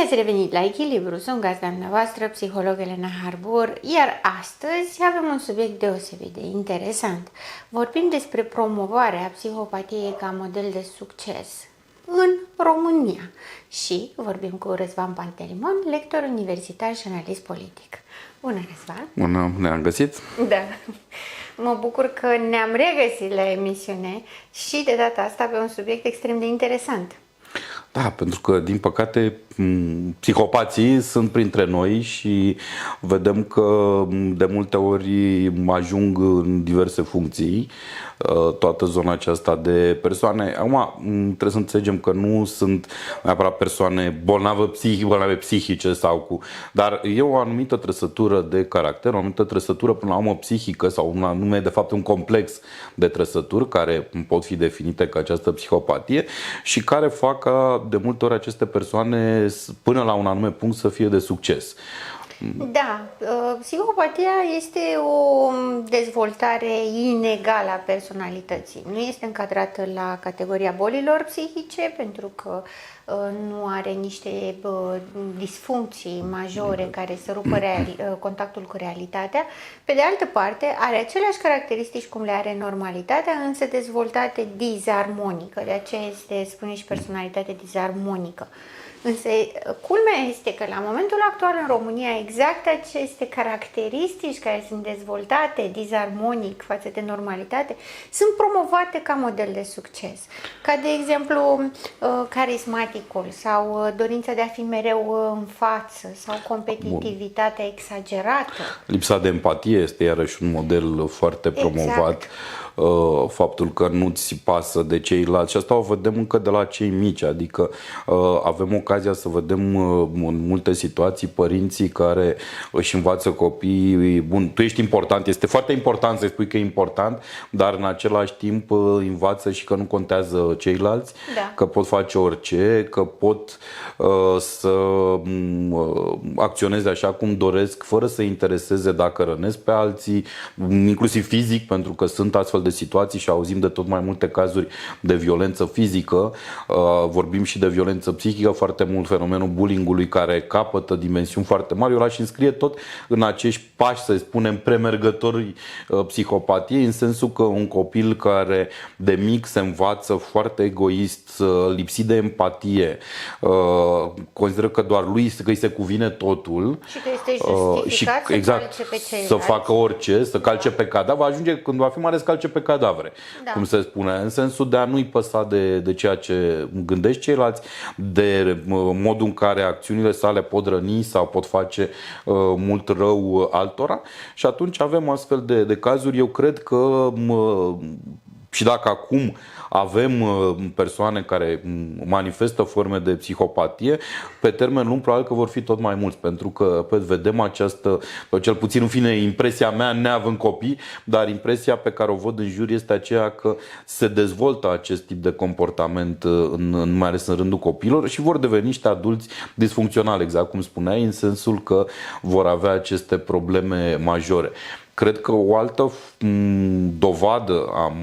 ați revenit la Echilibru, sunt gazda dumneavoastră, psiholog Elena Harbor, iar astăzi avem un subiect deosebit de interesant. Vorbim despre promovarea psihopatiei ca model de succes în România și vorbim cu Răzvan Pantelimon, lector universitar și analist politic. Bună, Răzvan! Bună, ne-am găsit? Da, mă bucur că ne-am regăsit la emisiune și de data asta pe un subiect extrem de interesant. Da, pentru că, din păcate, psihopații sunt printre noi și vedem că de multe ori ajung în diverse funcții toată zona aceasta de persoane. Acum, trebuie să înțelegem că nu sunt neapărat persoane bolnave psihice sau cu... Dar e o anumită trăsătură de caracter, o anumită trăsătură până la urmă psihică sau un anume, de fapt, un complex de trăsături care pot fi definite ca această psihopatie și care fac ca de multe ori aceste persoane până la un anume punct să fie de succes. Da, psihopatia este o dezvoltare inegală a personalității. Nu este încadrată la categoria bolilor psihice pentru că nu are niște disfuncții majore care să rupă contactul cu realitatea. Pe de altă parte, are aceleași caracteristici cum le are normalitatea, însă dezvoltate disarmonică. De aceea se spune și personalitate disarmonică. Însă, culmea este că la momentul actual în România exact aceste caracteristici care sunt dezvoltate disarmonic față de normalitate sunt promovate ca model de succes. Ca de exemplu carismaticul sau dorința de a fi mereu în față sau competitivitatea exagerată. Lipsa de empatie este iarăși un model foarte promovat. Exact. Faptul că nu-ți pasă de ceilalți și asta o vedem încă de la cei mici, adică avem ocazia să vedem în multe situații părinții care își învață copiii, bun, tu ești important, este foarte important să spui că e important, dar în același timp învață și că nu contează ceilalți, da. Că pot face orice, că pot să acționeze așa cum doresc, fără să intereseze dacă rănesc pe alții, inclusiv fizic, pentru că sunt astfel de situații și auzim de tot mai multe cazuri de violență fizică, vorbim și de violență psihică, foarte mult fenomenul bullying-ului care capătă dimensiuni foarte mari. Eu l-aș înscrie tot în acești pași, să spunem, premergători psihopatiei, în sensul că un copil care de mic se învață foarte egoist, lipsit de empatie, consideră că doar lui că îi se cuvine totul și că este justificat și, exact, să facă orice, să calce pe cadavre, ajunge când va fi mare să calce pe cadavre, da. Cum se spune, în sensul de a nu-i păsa de ceea ce gândești ceilalți, de modul în care acțiunile sale pot răni sau pot face mult rău altora și atunci avem astfel de cazuri. Eu cred că și dacă acum avem persoane care manifestă forme de psihopatie, pe termen lung probabil că vor fi tot mai mulți, pentru că vedem această, cel puțin în fine, impresia mea neavând copii, dar impresia pe care o văd în jur este aceea că se dezvoltă acest tip de comportament, mai ales în rândul copiilor și vor deveni niște adulți disfuncționali, exact cum spuneai, în sensul că vor avea aceste probleme majore. Cred că o altă dovadă a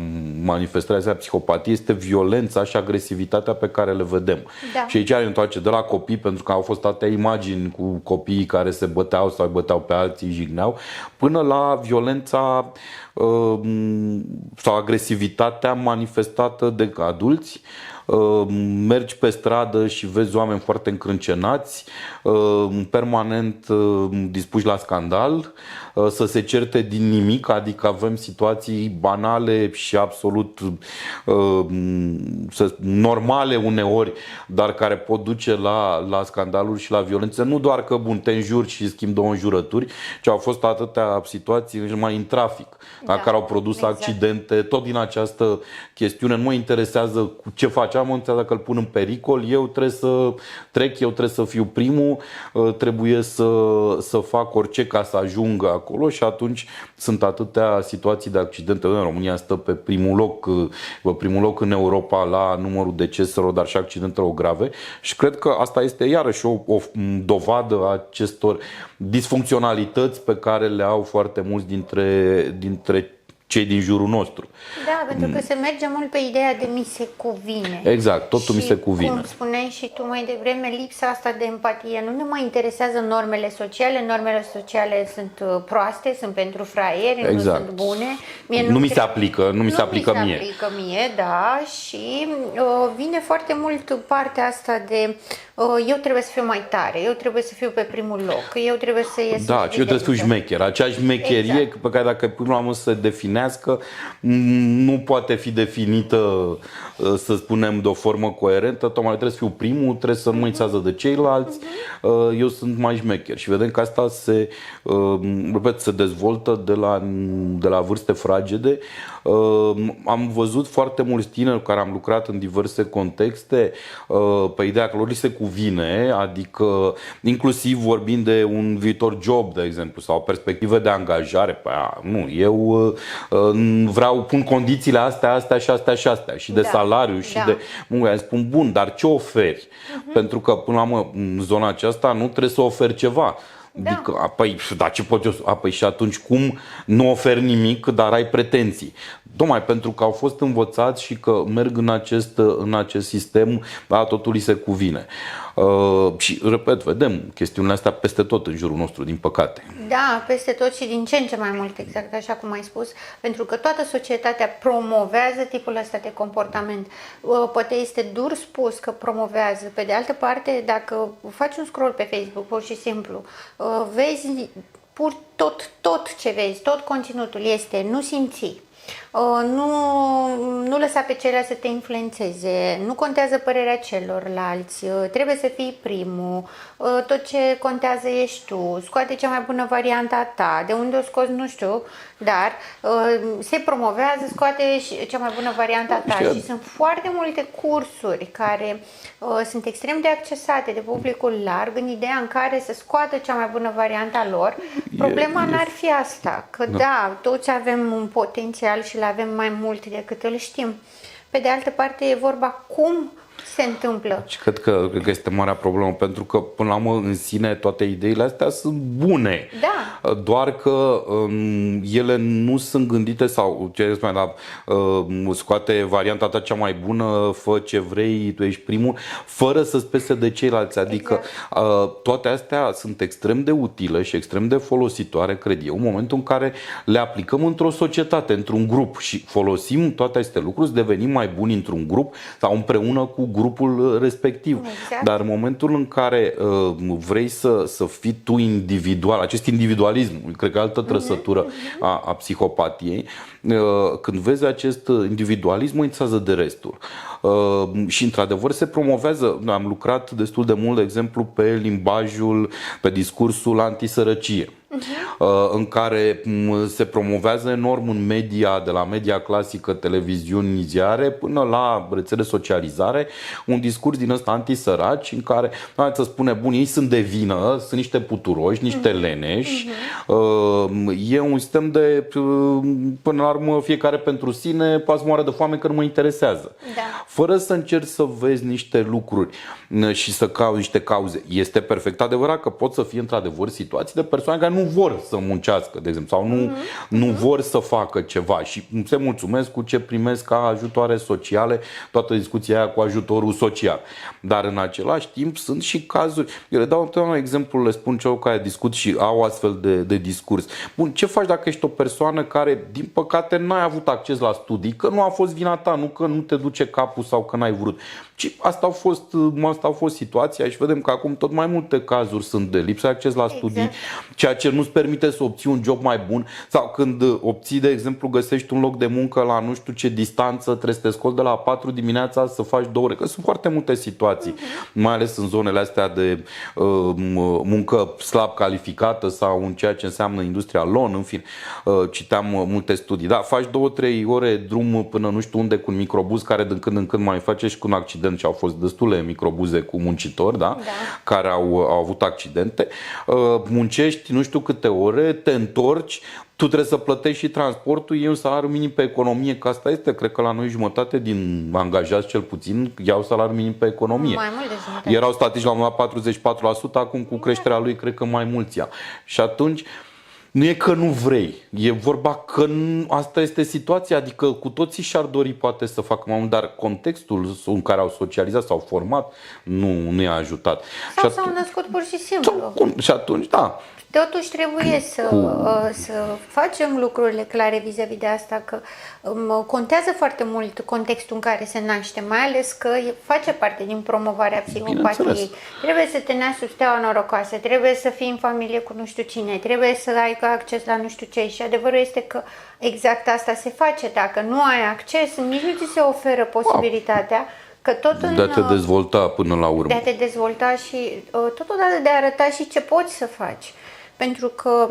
manifestării astea psihopatiei este violența și agresivitatea pe care le vedem. Da. Și aici ne întoarce de la copii, pentru că au fost atâtea imagini cu copiii care se băteau sau băteau pe alții, jigneau, până la violența sau agresivitatea manifestată de adulți. Mergi pe stradă și vezi oameni foarte încrâncenați, permanent dispuși la scandal, să se certe din nimic, adică avem situații banale și absolut normale uneori, dar care pot duce la scandaluri și la violență. Nu doar că te înjuri și schimbi două înjurături, ci au fost atâtea situații mai în trafic, da, care au produs exact accidente, tot din această chestiune. Nu mă interesează cu ce face, mă interesează că îl pun în pericol, eu trebuie să trec, eu trebuie să fiu primul, trebuie să fac orice ca să ajung acolo și atunci sunt atâtea situații de accidente. În România stă pe primul loc în Europa la numărul deceselor, dar și accidentelor grave și cred că asta este iarăși o dovadă a acestor disfuncționalități pe care le au foarte mulți dintre cei din jurul nostru. Da, pentru că se merge mult pe ideea de mi se cuvine. Exact, totul mi se cuvine. Cum spuneai și tu mai devreme, lipsa asta de empatie. Nu ne mai interesează normele sociale sunt proaste, sunt pentru fraieri, nu sunt bune. Nu mi se aplică mie, da, și vine foarte mult partea asta de eu trebuie să fiu mai tare, eu trebuie să fiu pe primul loc, eu trebuie să ies. Da, și eu trebuie să fiu șmecher. Acea șmecherie pe care dacă până la urmă să se definească, nu poate fi definită, să spunem, de o formă coerentă. Tocmai trebuie să fiu primul, trebuie să nu mă înțează de ceilalți, eu sunt mai șmecher. Și vedem că asta se dezvoltă de la vârste fragede. Am văzut foarte mulți tineri care am lucrat în diverse contexte pe ideea că lor li se cuvine, adică inclusiv vorbind de un viitor job, de exemplu, sau perspective de angajare. Nu, eu pun condițiile astea și astea și de salariu și de muncă. Spun, bun, dar ce oferi? Pentru că până la urmă în zona aceasta nu trebuie să oferi ceva. Adică, dar ce pot eu? Și atunci cum nu oferi nimic, dar ai pretenții? Tocmai pentru că au fost învățați și că merg în acest sistem, totul li se cuvine. Și, repet, vedem chestiunile astea peste tot în jurul nostru, din păcate. Da, peste tot și din ce în ce mai mult, exact așa cum ai spus, pentru că toată societatea promovează tipul ăsta de comportament. Poate este dur spus că promovează. Pe de altă parte, dacă faci un scroll pe Facebook, pur și simplu, vezi tot ce vezi, tot conținutul este nu simți. Nu lăsa pe ceilalți să te influențeze, nu contează părerea celorlalți, trebuie să fii primul, tot ce contează ești tu, scoate cea mai bună variantă a ta, de unde o scoți nu știu, dar se promovează, scoate cea mai bună variantă a ta și sunt foarte multe cursuri care sunt extrem de accesate de publicul larg în ideea în care să scoată cea mai bună variantă a lor. Problema n-ar fi asta, că da, toți avem un potențial și avem mai mult decât îl știm. Pe de altă parte e vorba cum se întâmplă. Și cred că este marea problemă, pentru că până la urmă în sine toate ideile astea sunt bune. Da. Doar că ele nu sunt gândite sau ce spune, scoate varianta ta cea mai bună, fă ce vrei, tu ești primul, fără să-ți pese de ceilalți. Adică toate astea sunt extrem de utile și extrem de folositoare, cred eu, în momentul în care le aplicăm într-o societate, într-un grup și folosim toate aceste lucruri, să devenim mai buni într-un grup sau împreună cu grupul respectiv. Exact. Dar în momentul în care vrei să fii tu individual, acest individualism, cred că e altă trăsătură a psihopatiei, când vezi acest individualism, mă interesează de restul. Și într-adevăr se promovează, am lucrat destul de mult, de exemplu, pe limbajul, pe discursul antisărăcie. În care se promovează enorm în media, de la media clasică, televiziuni, ziare, până la rețele socializare, un discurs din ăsta antisăraci, în care să spune, bun, ei sunt de vină, sunt niște puturoși, niște leneși, e un sistem de, până la urmă, fiecare pentru sine, poate să moară de foame că nu mă interesează. Da. Fără să încerci să vezi niște lucruri și să cauți niște cauze. Este perfect adevărat că pot să fie într-adevăr situații de persoane care nu vor să muncească, de exemplu, sau nu vor să facă ceva și se mulțumesc cu ce primesc ca ajutoare sociale, toată discuția aia cu ajutorul social. Dar în același timp sunt și cazuri, eu le dau întotdeauna exemplu, le spun celor care discut și au astfel de discurs. Bun, ce faci dacă ești o persoană care, din păcate, n-ai avut acces la studii, că nu a fost vina ta, nu că nu te duce capul sau că n-ai vrut, ci asta a fost situația și vedem că acum tot mai multe cazuri sunt de lipsa de acces la studii, ceea ce nu-ți permite să obții un job mai bun sau când obții, de exemplu, găsești un loc de muncă la nu știu ce distanță, trebuie să te scoli de la 4 dimineața să faci 2 ore, că sunt foarte multe situații, mai ales în zonele astea de muncă slab calificată sau în ceea ce înseamnă industria LON, în fine, citeam multe studii. Da, faci 2-3 ore drum până nu știu unde cu un microbuz care din când în când mai face și cu un accident și au fost destule microbuze cu muncitori, da? Care au avut accidente. Muncești nu știu câte ore, te întorci, tu trebuie să plătești și transportul, e un salariu minim pe economie, că asta este, cred că la noi jumătate din angajați cel puțin iau salariu minim pe economie. Mai mult de jumătate. Erau statistici la un moment dat 44%, acum cu creșterea lui cred că mai mulți ia. Și atunci Nu e că nu vrei, e vorba că asta este situația, adică cu toții și-ar dori poate să facă mai mult, dar contextul în care au socializat, s-au format, nu i-a ajutat. Sau s-au născut pur și simplu. Și atunci, da. Totuși trebuie să facem lucrurile clare vis-a-vis de asta, că contează foarte mult contextul în care se naște, mai ales că face parte din promovarea psihopatiei. Trebuie să te naști sub steaua norocoasă, trebuie să fii în familie cu nu știu cine, trebuie să ai acces la nu știu ce, și adevărul este că exact asta se face. Dacă nu ai acces, nici nu ți se oferă posibilitatea că tot de a te dezvolta până la urmă. De a te dezvolta și totodată de a arăta și ce poți să faci. Pentru că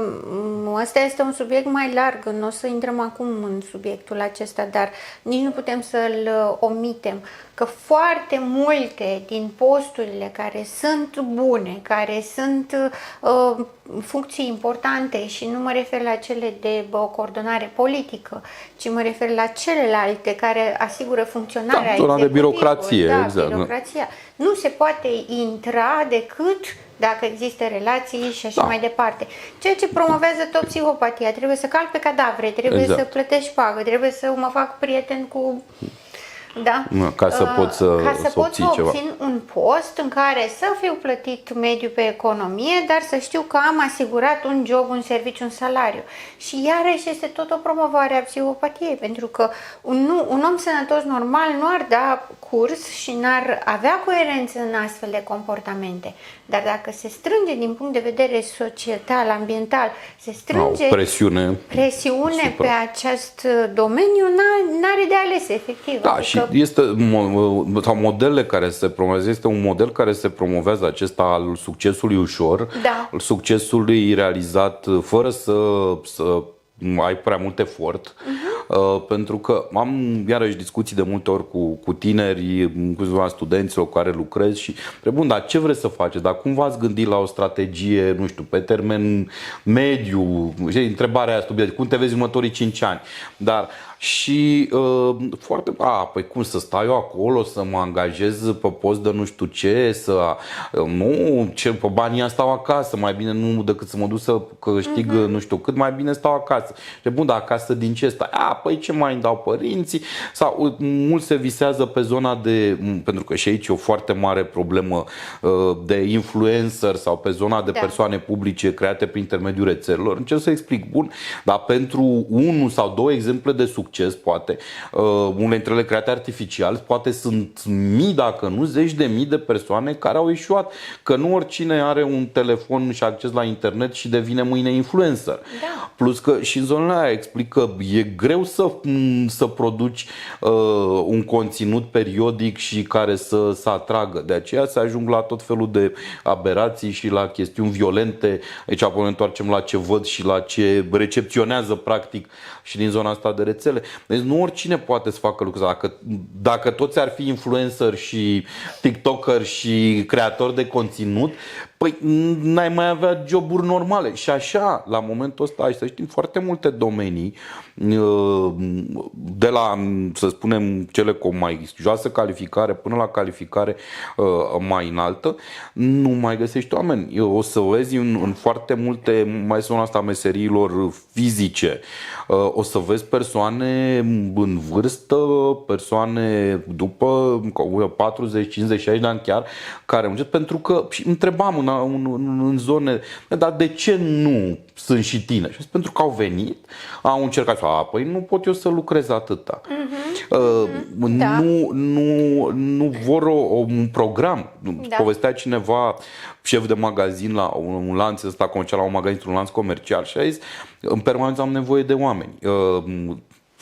ăsta este un subiect mai larg, nu o să intrăm acum în subiectul acesta, dar nici nu putem să-l omitem, că foarte multe din posturile care sunt bune, care sunt funcții importante, și nu mă refer la cele de coordonare politică, ci mă refer la celelalte care asigură funcționarea zona de birocrație, exact. Birocrația. Nu se poate intra decât dacă există relații și așa mai departe. Ceea ce promovează tot psihopatia. Trebuie să calc pe cadavre, trebuie să plătești pagă, trebuie să mă fac prieten cu... Da? Ca să pot să obțin ceva. Obțin un post în care să fiu plătit mediu pe economie, dar să știu că am asigurat un job, un serviciu, un salariu. Și iarăși este tot o promovare a psihopatiei, pentru că un om sănătos normal nu ar da curs și n-ar avea coerență în astfel de comportamente. Dar dacă se strânge din punct de vedere societal, ambiental, se strânge presiune pe acest domeniu, n-are de ales, efectiv. Da, adică... și este, sau modelele care se promovează, este un model care se promovează acesta al succesului ușor, al succesului realizat fără să ai prea mult efort, pentru că am iarăși discuții de multe ori cu tineri, cu studenți cu care lucrez și bun, dar ce vreți să faceți? Dar cum v-ați gândit la o strategie, nu știu, pe termen mediu? Întrebarea aia stupită, cum te vezi în următorii 5 ani? Dar și păi cum să stau eu acolo, să mă angajez pe post de nu știu ce, pe banii ăia stau acasă, mai bine nu decât să mă duc să câștig nu știu cât, mai bine stau acasă. Și bun, dar acasă din ce stai? Păi ce mai îmi dau părinții? Sau mulți se visează pe zona de, pentru că și aici e o foarte mare problemă de influencer sau pe zona de persoane publice create prin intermediul rețelelor. Încerc să explic, bun, dar pentru unul sau două exemple de succes, poate, unele dintre ele create artificial, poate sunt mii, dacă nu zeci de mii de persoane care au eșuat. Că nu oricine are un telefon și acces la internet și devine mâine influencer. Da. Plus că și în zonele aia explic că e greu să produci un conținut periodic și care să atragă. De aceea se ajung la tot felul de aberații și la chestiuni violente. Aici apoi ne întoarcem la ce văd și la ce recepționează practic și din zona asta de rețele. Deci nu oricine poate să facă lucrul ăsta. Dacă toți ar fi influencer și tiktoker și creatori de conținut, păi n-ai mai avea joburi normale. Și așa, la momentul ăsta, ai să știm foarte multe domenii, de la, să spunem, cele cu mai joasă calificare până la calificare mai înaltă, nu mai găsești oameni. O să vezi în foarte multe, mai sunt asta, meseriilor fizice, o să vezi persoane în vârstă, persoane după 40, 50, 60 de ani chiar, care muncesc, pentru că și întrebam în zone, dar de ce nu sunt și tineri? Și pentru că au venit, au încercat, păi nu pot eu să lucrez atâta. Nu vor un program. Povestea cineva, șef de magazin la un lanț ăsta comercial, la un magazin într-un lanț comercial, și a zis, în permanență am nevoie de oameni.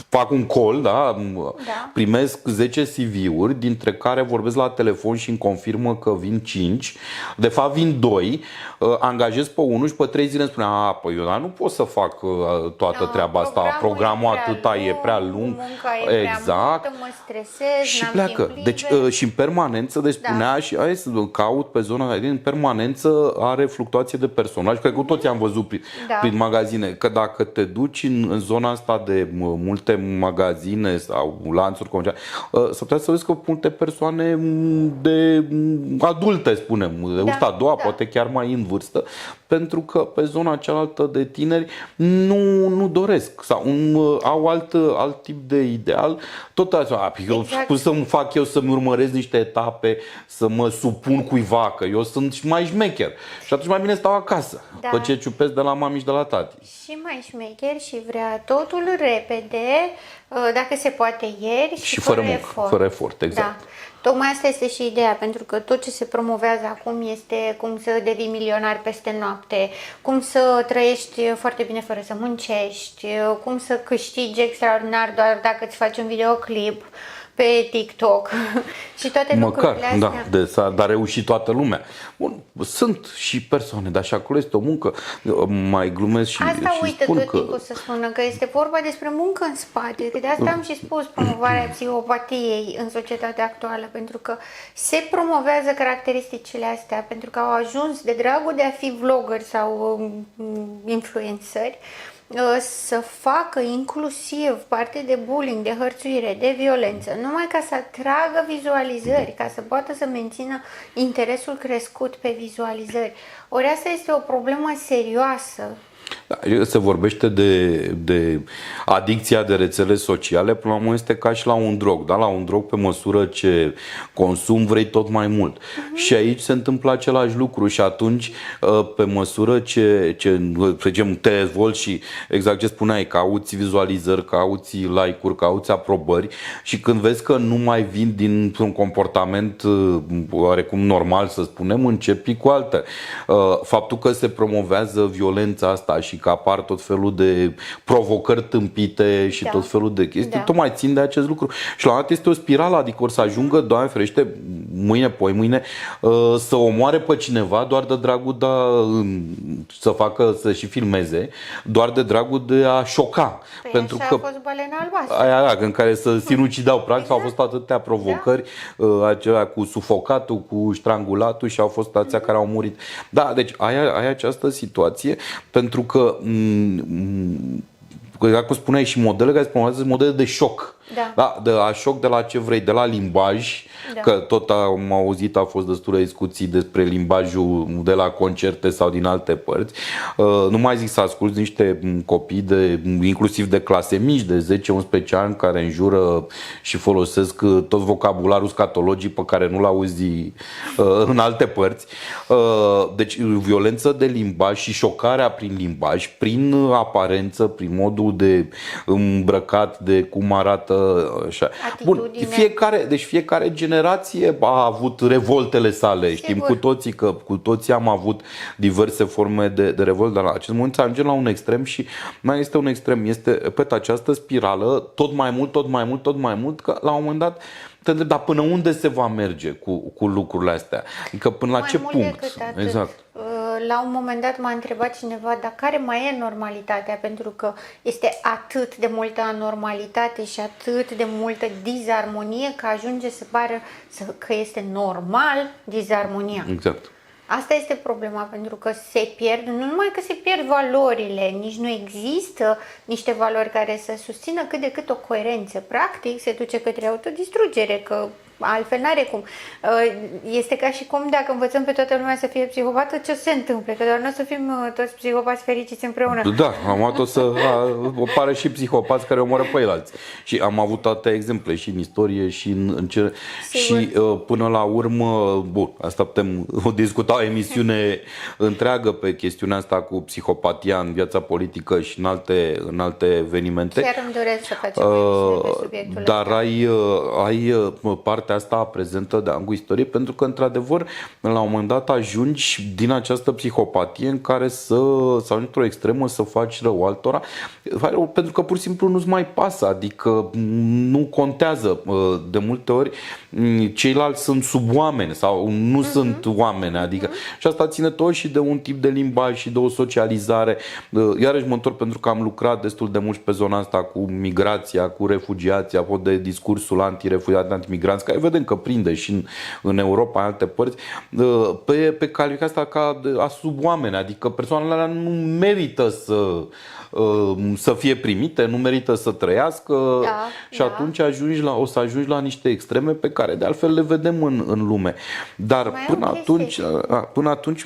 Fac un call, primesc 10 CV-uri, dintre care vorbesc la telefon și îmi confirmă că vin 5. De fapt vin 2, angajez pe unul și pe 3 zile îmi spune, păi eu nu pot să fac toată treaba asta, programul atâta e prea lung, munca e exact, prea multă, mă stresez, și pleacă. Deci și în permanență, deci spunea și hai să caut pe zona în permanență, are fluctuație de personal. Cred că toți am văzut prin magazine, că dacă te duci în zona asta de mulți multe magazine sau lanțuri comerciale, s-ar putea să vezi că multe persoane de adulte, spunem, de vârsta a doua, poate chiar mai în vârstă, pentru că pe zona cealaltă de tineri nu doresc sau au alt tip de ideal. Tot așa, cum să-mi fac eu să-mi urmăresc niște etape, să mă supun cuiva, că eu sunt mai șmecher. Și atunci mai bine stau acasă, pe ce ciupesc de la mami și de la tati. Și mai șmecher și vrea totul repede, dacă se poate ieri și fără muncă, fără efort, exact. Da. Tocmai asta este și ideea, pentru că tot ce se promovează acum este cum să devii milionar peste noapte, cum să trăiești foarte bine fără să muncești, cum să câștigi extraordinar doar dacă îți faci un videoclip pe TikTok și toate lucrurile astea. Dar a reușit toată lumea. Bun, sunt și persoane, dar și acolo este o muncă. Mai glumesc și asta și uită spun tot că... timpul să spună că este vorba despre muncă în spate. Că de asta am și spus promovarea psihopatiei în societatea actuală, pentru că se promovează caracteristicile astea, pentru că au ajuns de dragul de a fi vloggeri sau influenceri, să facă inclusiv parte de bullying, de hărțuire, de violență, numai ca să atragă vizualizări, ca să poată să mențină interesul crescut pe vizualizări. Ori asta este o problemă serioasă. Da, se vorbește de adicția de rețele sociale, până la urmă este ca și la un drog, da? La un drog, pe măsură ce consumi, vrei tot mai mult. Și aici se întâmplă același lucru și atunci, pe măsură ce te dezvolți și exact ce spuneai, cauți vizualizări, cauți like-uri, cauți aprobări și când vezi că nu mai vin dintr-un comportament oarecum normal, să spunem, începi cu altă. Faptul că se promovează violența asta și că apar tot felul de provocări tâmpite și tot felul de chestii, tocmai țin de acest lucru. Și la un dat este o spirală, adică or să ajungă, Doamne ferește, mâine, poimâine, să omoare pe cineva doar de dragul să facă, să și filmeze, doar de dragul de a șoca. Păi pentru așa că a fost Balena Albastră. Aia, în care să sinucidau, practic, au fost atâtea provocări, acelea cu sufocatul, cu strangulatul și au fost atâția care au murit. Da, deci ai această situație, pentru că, cum spuneai, și modele care se promovează, modele de șoc. Da, de la șoc de la ce vrei, de la limbaj, că tot am auzit, au fost destule discuții despre limbajul de la concerte sau din alte părți. Nu mai zic să asculți niște copii inclusiv de clase mici, de 10-11 ani, care înjură și folosesc tot vocabularul scatologii pe care nu-l auzi în alte părți. Deci violență de limbaj și șocarea prin limbaj, prin aparență, prin modul de îmbrăcat, de cum arată. Așa. Bun, fiecare generație a avut revoltele sale. Sigur. Știm cu toții că cu toții am avut diverse forme de revolt, dar la acest moment ajungem la un extrem și mai este un extrem, este pe această spirală tot mai mult, că la un moment dat te întreb, dar până unde se va merge cu lucrurile astea? Adică până la ce punct? Exact. La un moment dat m-a întrebat cineva, dar care mai e normalitatea? Pentru că este atât de multă anormalitate și atât de multă dizarmonie că ajunge să pară că este normal dizarmonia. Exact. Asta este problema, pentru că se pierd, nu numai că se pierd valorile, nici nu există niște valori care să susțină cât de cât o coerență. Practic se duce către autodistrugere, că altfel n-are cum. Este ca și cum dacă învățăm pe toată lumea să fie psihopată, ce se întâmplă? Că doar nu o să fim toți psihopați fericiți împreună. Da, o să apare și psihopați care omoară pe ceilalți. Și am avut toate exemple și în istorie și și până la urmă, bun, asta putem discuta o emisiune întreagă pe chestiunea asta cu psihopatia în viața politică și în alte evenimente. Chiar îmi doresc să facem o emisiune pe subiectul dar ai partea asta prezentă de angul istorie, pentru că într-adevăr la un moment dat ajungi din această psihopatie în care sau într-o extremă să faci rău altora, pentru că pur și simplu nu-ți mai pasă, adică nu contează. De multe ori ceilalți sunt sub oameni sau nu sunt oameni, adică și asta ține tot și de un tip de limbaj și de o socializare. Iarăși mă întorc pentru că am lucrat destul de mult pe zona asta cu migrația, cu refugiații, apoi de discursul anti-refugiat, anti-migranți, care vedem că prinde și în Europa, în alte părți, pe calificarea asta ca sub oameni, adică persoanele alea nu merită să fie primite, nu merită să trăiască și atunci o să ajungi la niște extreme pe care de altfel le vedem în lume. Dar până atunci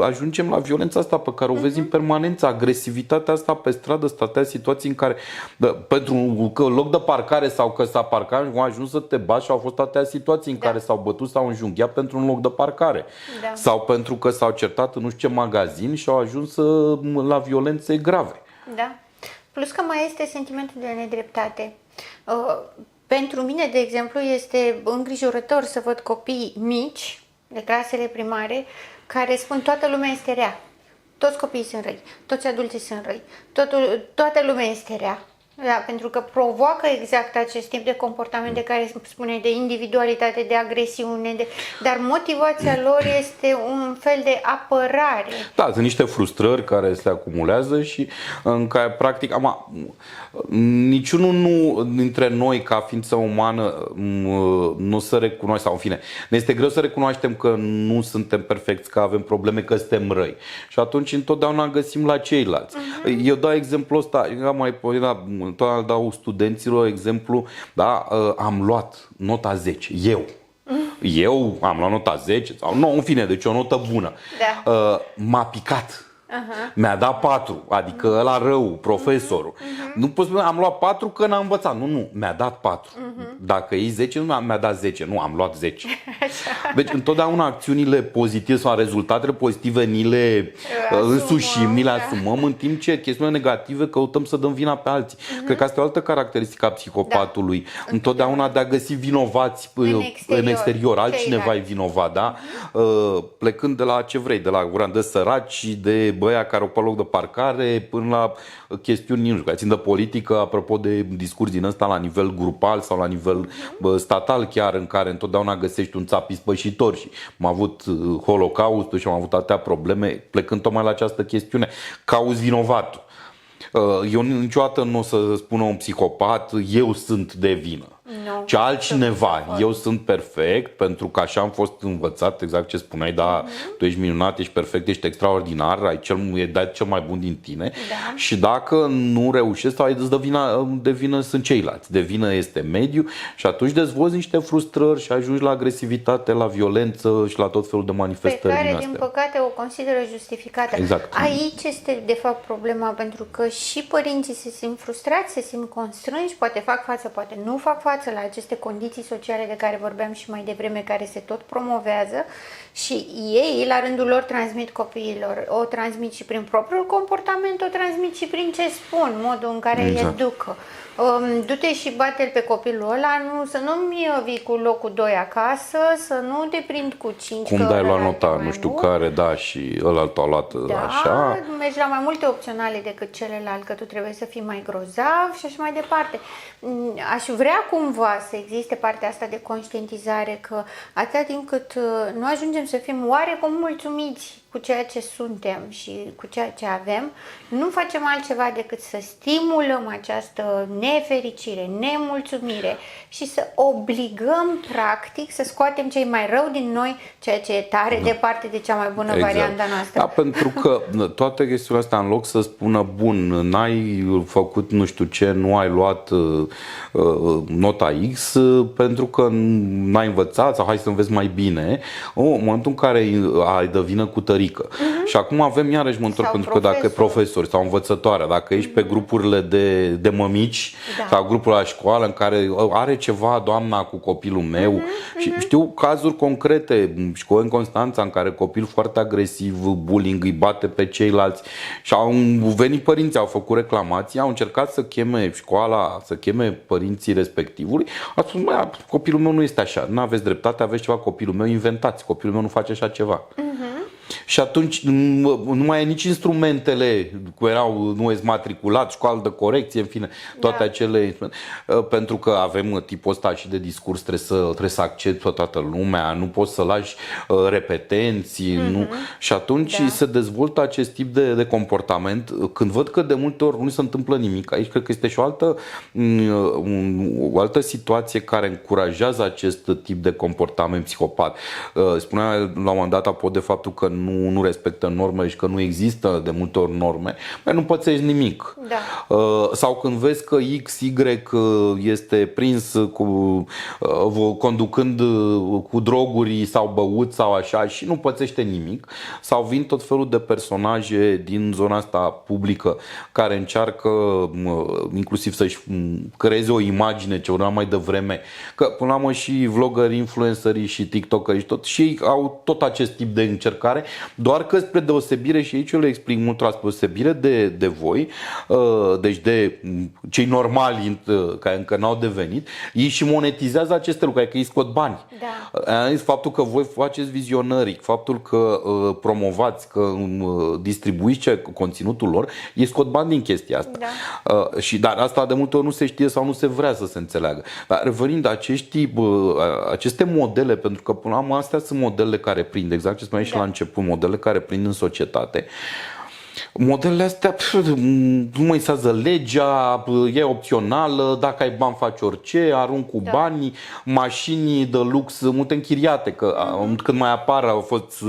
ajungem la violența asta pe care o vezi în permanență, agresivitatea asta pe stradă, atâtea situații în care pentru loc de parcare sau că s-a parcat, au ajuns să te bați și au fost atâtea situații în care s-au bătut sau înjunghiat pentru un loc de parcare. Sau pentru că s-au certat în nu știu ce magazin și au ajuns la violențe grave. Da. Plus că mai este sentimentul de nedreptate. Pentru mine, de exemplu, este îngrijorător să văd copii mici, de clasele primare, care spun toată lumea este rea. Toți copiii sunt răi, toți adulții sunt răi, toată lumea este rea. Da, pentru că provoacă exact acest tip de comportament de care spune, de individualitate, de agresiune, dar motivația lor este un fel de apărare. Da, sunt niște frustrări care se acumulează și în care practic niciunul dintre noi ca ființă umană nu se recunoaște, sau în fine, ne este greu să recunoaștem că nu suntem perfecți, că avem probleme, că suntem răi. Și atunci întotdeauna găsim la ceilalți. Eu dau exemplul ăsta, întotdeauna dau studenților exemplu, da, am luat nota 10, eu am luat nota 10 sau nu, în fine, deci o notă bună. M-a picat. Mi-a dat 4, adică ăla rău, profesorul. Nu poți spune am luat 4 că n-am învățat. Nu, mi-a dat 4. Dacă e 10, nu mi-a dat 10, nu, am luat 10. Deci întotdeauna acțiunile pozitive sau rezultatele pozitive ni le însușim, ni le asumăm, în timp ce chestiunile negative căutăm să dăm vina pe alții. Cred că asta e o altă caracteristică a psihopatului. Întotdeauna de a găsi vinovați în exterior. Altcineva e vinovat, da? Plecând de la ce vrei, de la de săraci, de băia care au pe loc de parcare, până la chestiuni, nu știu, care țin de politică, apropo de discurs din ăsta la nivel grupal sau la nivel statal chiar, în care întotdeauna găsești un țap ispășitor și am avut Holocaustul și am avut atâtea probleme, plecând tocmai la această chestiune. Cauzi vinovatul. Eu niciodată nu o să spună un psihopat, eu sunt de vină. ci altcineva. Eu sunt perfect pentru că așa am fost învățat, exact ce spuneai, da, tu ești minunat, ești perfect, ești extraordinar, ai dat cel mai bun din tine. Și dacă nu reușești, sau de vină sunt ceilalți, de vină este mediul și atunci dezvolți niște frustrări și ajungi la agresivitate, la violență și la tot felul de manifestări pe care, din astea. din păcate, o consideră justificată. Exact. Aici este, de fapt, problema, pentru că și părinții se simt frustrați, se simt constrânși, poate fac față, poate nu fac față la aceste condiții sociale de care vorbeam și mai devreme, care se tot promovează, și ei, la rândul lor, transmit copiilor. O transmit și prin propriul comportament, o transmit și prin ce spun, modul în care îi educă. Du-te și bate-l pe copilul ăla, să nu-mi vii cu locul 2 acasă, să nu te prind cu 5. Cum dai la nota, nu știu care, da, și ălalt a luat așa. Mergi la mai multe opționale decât celălalt, că tu trebuie să fii mai grozav și așa mai departe. Aș vrea cumva să existe partea asta de conștientizare, că atâta timp cât nu ajungem să fim oarecum mulțumiți cu ceea ce suntem și cu ceea ce avem, nu facem altceva decât să stimulăm această nefericire, nemulțumire și să obligăm, practic, să scoatem cei mai rău din noi, ceea ce e tare departe de cea mai bună variantă noastră. Da, pentru că toate chestiunile astea, în loc să spună, bun, n-ai făcut nu știu ce, nu ai luat nota X pentru că n-ai învățat sau hai să înveți mai bine, în momentul în care ai de vină cu tărică. Și acum avem, iarăși mă întorc, pentru că dacă e profesor sau învățătoare, dacă ești pe grupurile de mămici sau grupul la școală în care are ceva doamna cu copilul meu și știu cazuri concrete, școli în Constanța în care copil foarte agresiv, bullying, îi bate pe ceilalți și au venit părinții, au făcut reclamații, au încercat să cheme școala, să cheme părinții respectivului, a spus, copilul meu nu este așa, nu aveți dreptate, aveți ceva, copilul meu inventați, copilul meu nu face așa ceva. Și atunci nu mai e nici instrumentele, nu ești matriculat, școală de corecție, în fine, toate acele, pentru că avem tipul ăsta și de discurs, trebuie să accepti toată lumea, nu poți să lași repetenții, nu? Și atunci se dezvoltă acest tip de comportament. Când văd că de multe ori nu se întâmplă nimic, aici cred că este și o altă situație care încurajează acest tip de comportament psihopat. Spunea la un moment dat apoi de faptul că nu respectă normele și că nu există de multe ori norme, nu pățești nimic. Da. Sau când vezi că XY este prins conducând cu droguri sau băut sau așa și nu pățește nimic, sau vin tot felul de personaje din zona asta publică care încearcă inclusiv să-și creeze o imagine ce urma mai devreme, că până la urmă și vloggerii, influencerii și tiktokerii și ei au tot acest tip de încercare, doar că spre deosebire, și aici eu le explic mult, spre deosebire de voi, deci de cei normali care încă n-au devenit, ei și monetizează aceste lucruri, adică ei scot bani. Da. Faptul că voi faceți vizionări, faptul că promovați, că distribuiți conținutul lor, ei scot bani din chestia asta. Da. Dar asta de multe ori nu se știe sau nu se vrea să se înțeleagă. Dar revenind aceste modele, pentru că până la urmă astea sunt modele care prind, exact ce spuneai și la început, modele care prind în societate. Modelele astea nu mai sează legea, e opțională, dacă ai bani faci orice, arunc cu banii, mașini de lux, multe închiriate, că când mai apar au fost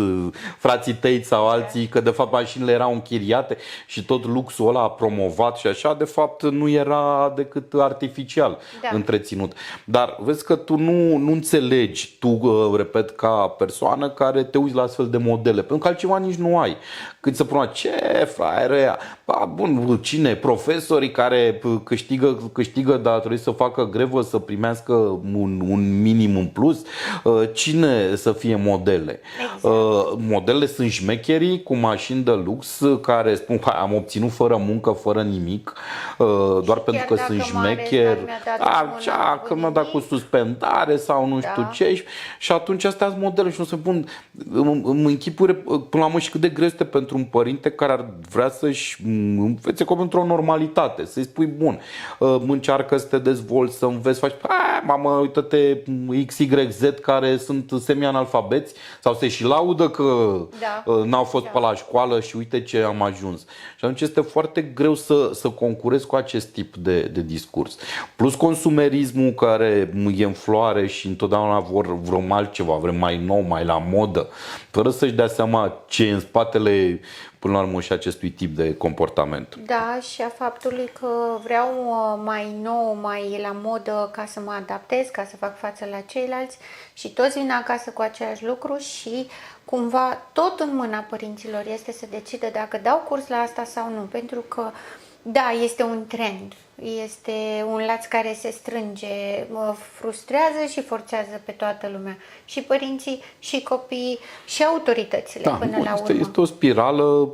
frații tăi sau alții, că de fapt mașinile erau închiriate și tot luxul ăla a promovat și așa, de fapt nu era decât artificial întreținut. Dar vezi că tu nu înțelegi, tu, repet, ca persoană care te uiți la astfel de modele, pentru că altceva nici nu ai. Când se pune, ce fraier ăia? Bun, cine? Profesorii care câștigă, dar trebuie să facă grevă să primească un minim în plus? Cine să fie modele? Exact. Modele sunt șmecherii cu mașini de lux care spun, am obținut fără muncă, fără nimic, doar pentru că sunt șmecheri. Că mi-a dat cu suspendare sau nu știu ce. Și atunci astea sunt modele și nu se pun în închipuri, până la urmă, și cât de greu este pentru un părinte care ar vrea să-și învețe cum într-o normalitate, să-i spui bun, încearcă să te dezvolți, să înveți, faci, mamă, uite-te XYZ care sunt semi-analfabeți sau se și laudă că n-au fost pe la școală și uite ce am ajuns. Și atunci este foarte greu să concurezi cu acest tip de discurs. Plus consumerismul care e în floare și întotdeauna vrem altceva, vrem mai nou, mai la modă, fără să-și dea seama ce e în spatele, până la urmă, și acestui tip de comportament. Da, și a faptului că vreau mai nou, mai la modă ca să mă adaptez, ca să fac față la ceilalți și toți vin acasă cu același lucru și cumva tot în mâna părinților este să decidă dacă dau curs la asta sau nu, pentru că da, este un trend, este un laț care se strânge, frustrează și forțează pe toată lumea, și părinții, și copiii, și autoritățile până la urmă. Este o spirală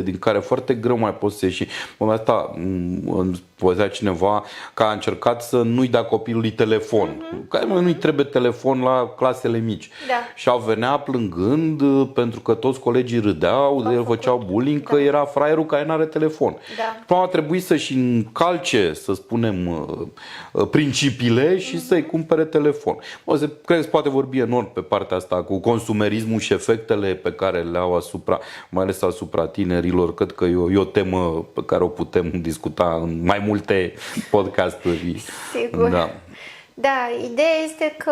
din care foarte greu mai poți să ieși. În asta îmi povestea cineva că a încercat să nu-i dea copilului telefon, că nu-i trebuie telefon la clasele mici. Și au venea plângând pentru că toți colegii râdeau, el făceau bullying, că era fraierul care n-are telefon. A trebuit să-și încalce, să spunem, principiile și să-i cumpere telefon. Cred că se poate vorbi enorm pe partea asta cu consumerismul și efectele pe care le au mai ales asupra tinerilor. Cred că e o temă pe care o putem discuta în mai multe podcasturi. Sigur. Da, ideea este că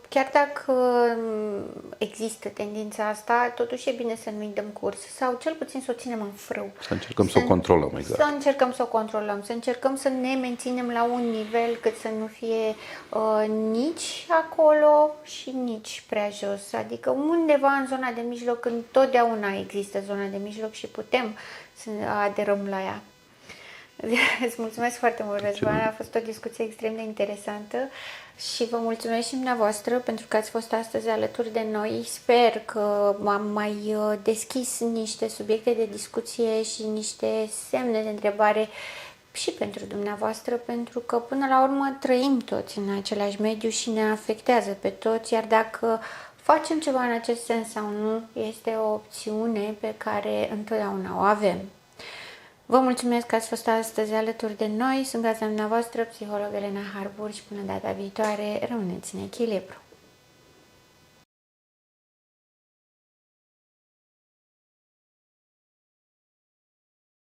chiar dacă există tendința asta, totuși e bine să nu-i dăm curs sau cel puțin să o ținem în frâu. Să încercăm să o controlăm, exact. Să încercăm să o controlăm, să încercăm să ne menținem la un nivel cât să nu fie nici acolo și nici prea jos. Adică undeva în zona de mijloc, întotdeauna există zona de mijloc și putem să aderăm la ea. Îți mulțumesc foarte mult, Răzvan, a fost o discuție extrem de interesantă și vă mulțumesc și dumneavoastră pentru că ați fost astăzi alături de noi. Sper că am mai deschis niște subiecte de discuție și niște semne de întrebare și pentru dumneavoastră, pentru că până la urmă trăim toți în același mediu și ne afectează pe toți, iar dacă facem ceva în acest sens sau nu este o opțiune pe care întotdeauna o avem. Vă mulțumesc că ați fost astăzi alături de noi. Sunt gazda dumneavoastră, psiholog Elena Harbur, și până data viitoare, rămâneți în echilibru.